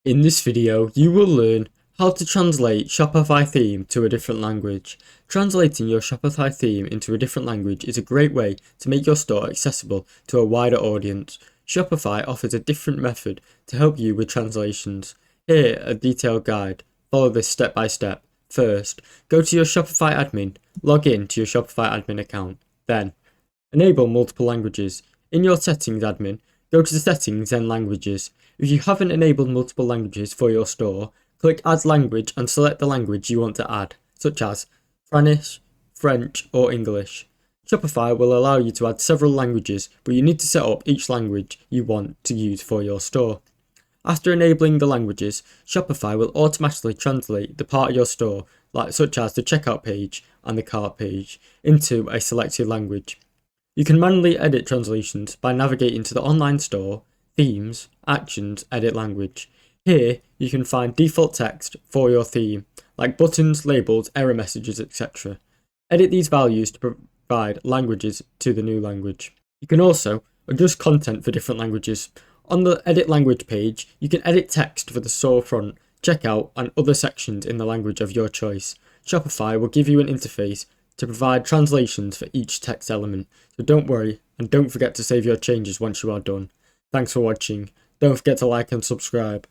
In this video, you will learn how to translate Shopify theme to a different language. Translating your Shopify theme into a different language is a great way to make your store accessible to a wider audience. Shopify offers a different method to help you with translations. Here, a detailed guide. Follow this step by step. First, go to your Shopify admin, log in to your Shopify admin account. Then, enable multiple languages. In your settings admin, go to the settings and languages. If you haven't enabled multiple languages for your store, click add language and select the language you want to add, such as Spanish, French or English. Shopify will allow you to add several languages, but you need to set up each language you want to use for your store. After enabling the languages, Shopify will automatically translate the part of your store, such as the checkout page and the cart page, into a selected language. You can manually edit translations by navigating to the online store, themes, actions, edit language. Here, you can find default text for your theme, like buttons, labels, error messages, etc. Edit these values to provide languages to the new language. You can also adjust content for different languages. On the edit language page, you can edit text for the storefront, checkout, and other sections in the language of your choice. Shopify will give you an interface to provide translations for each text element, so don't worry and don't forget to save your changes once you are done. Thanks for watching. Don't forget to like and subscribe.